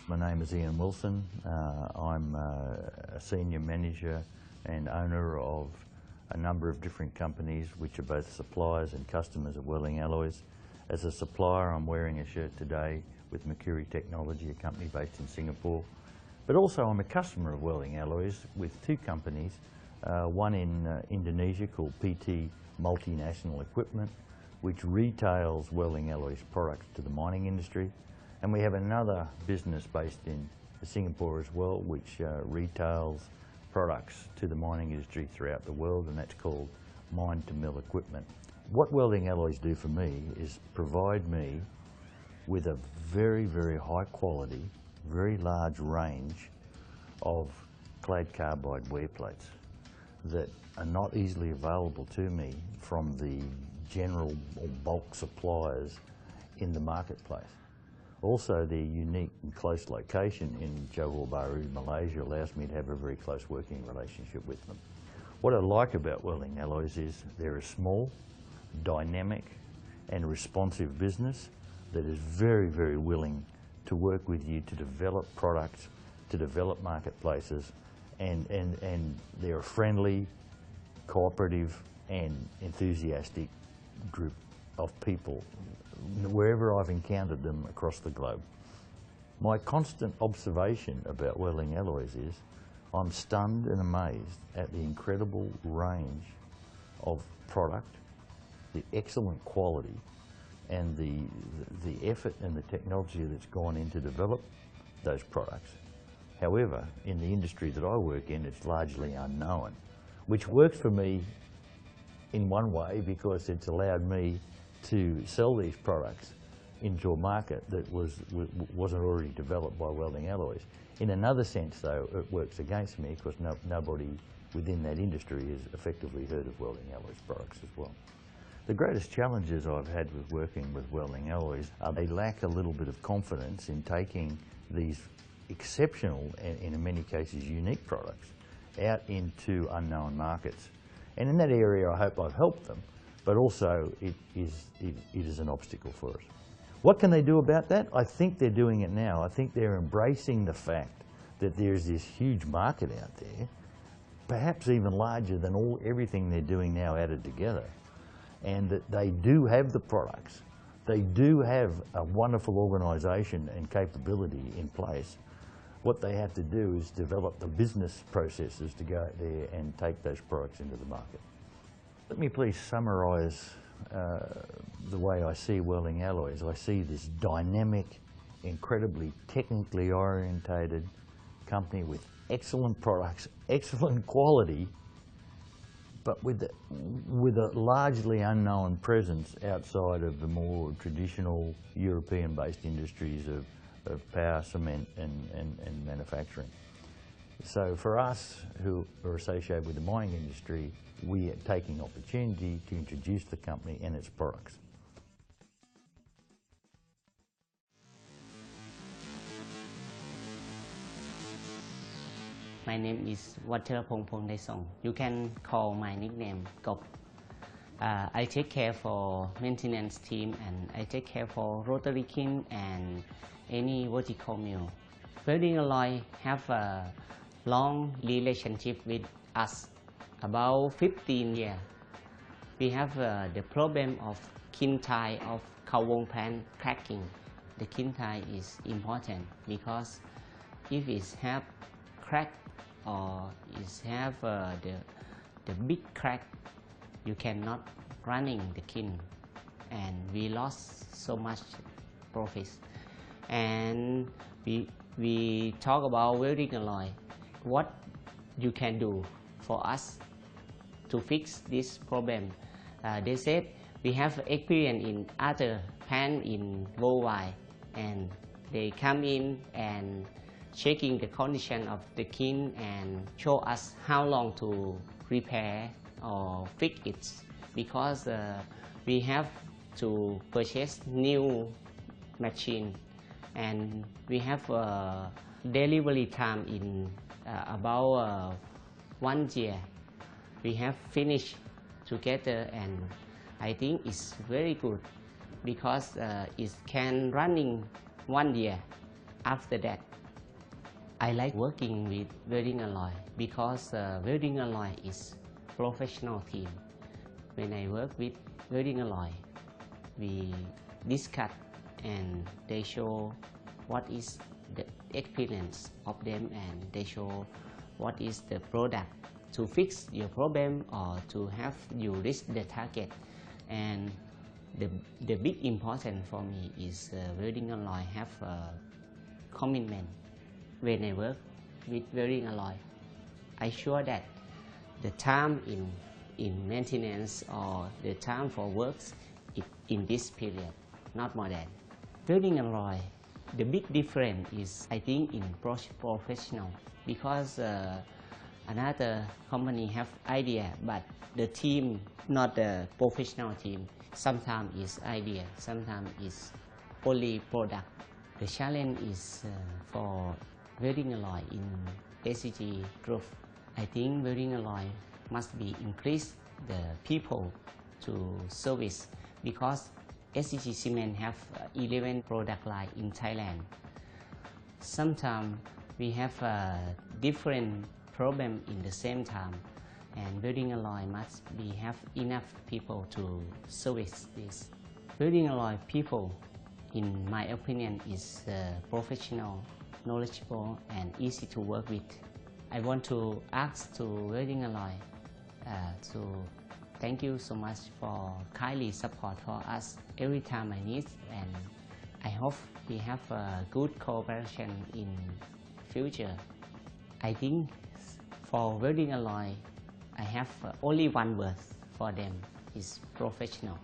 My name is Ian Wilson. I'm a senior manager and owner of a number of different companies which are both suppliers and customers of welding alloys. As a supplier, I'm wearing a shirt today with Mercury Technology, a company based in Singapore. But also I'm a customer of welding alloys with two companies, one in Indonesia called PT Multinational Equipment, which retails welding alloys products to the mining industry. And we have another business based in Singapore as well, which retails products to the mining industry throughout the world, and that's called Mine to Mill Equipment. What welding alloys do for me is provide me with a very, very high quality, very large range of clad carbide wear plates that are not easily available to me from the general or bulk suppliers in the marketplace. Also, their unique and close location in Johor Bahru, Malaysia, allows me to have a very close working relationship with them. What I like about welding alloys is they're a small, dynamic and responsive business that is very, very willing to work with you to develop products, to develop marketplaces, and they're a friendly, cooperative and enthusiastic group of people wherever I've encountered them across the globe. My constant observation about welding alloys is I'm stunned and amazed at the incredible range of product, the excellent quality and the effort and the technology that's gone in to develop those products. However, in the industry that I work in, it's largely unknown, which works for me in one way because it's allowed me to sell these products into a market that wasn't already developed by welding alloys. In another sense, though, it works against me because nobody within that industry has effectively heard of welding alloys products as well. The greatest challenges I've had with working with welding alloys are they lack a little bit of confidence in taking these exceptional and in many cases unique products out into unknown markets. And in that area I hope I've helped them, but also it is an obstacle for us. What can they do about that? I think they're doing it now. I think they're embracing the fact that there's this huge market out there, perhaps even larger than everything they're doing now added together, and that they do have the products. They do have a wonderful organisation and capability in place. What they have to do is develop the business processes to go out there and take those products into the market. Let me please summarise the way I see welding alloys. I see this dynamic, incredibly technically orientated company with excellent products, excellent quality, but with a largely unknown presence outside of the more traditional European-based industries of power, cement and manufacturing. So for us who are associated with the mining industry, we are taking opportunity to introduce the company and its products. My name is Waterapong Pongdaisong. You can call my nickname Gop. I take care for maintenance team and I take care for rotary kiln and any vertical mill. Welding alloy have a long relationship with us, about 15 years. We have the problem of kiln tie of Kawong pan cracking. The kiln tie is important because if it have crack or it have the big crack, you cannot running the kiln, and we lost so much profit. And we talk about welding alloy. What you can do for us to fix this problem? They said we have experience in other pan in worldwide, and they come in and checking the condition of the kiln and show us how long to repair or fix it, because we have to purchase new machine and we have a delivery time in about 1 year. We have finished together, and I think it's very good because it can running 1 year after that. I like working with welding alloy because welding alloy is professional team. When I work with welding alloy, we discuss and they show what is the experience of them, and they show what is the product to fix your problem or to have you reach the target. And the big important for me is welding alloy have a commitment. When I work with welding alloy, I sure that the time in maintenance or the time for works is in this period, not more than. Welding alloy, the big difference is I think in professional, because another company have idea, but the team not the professional team. Sometimes is idea, sometimes is only product. The challenge is for welding alloy in SCG group. I think welding alloy must be increase the people to service, because SCG Cement have 11 product line in Thailand. Sometimes we have different problem in the same time, and welding alloy must be have enough people to service this. Welding alloy people, in my opinion, is professional, knowledgeable, and easy to work with. I want to ask to welding alloy to thank you so much for kindly support for us every time I need, and I hope we have a good cooperation in future. I think for welding alloy, I have only one word for them, is professional.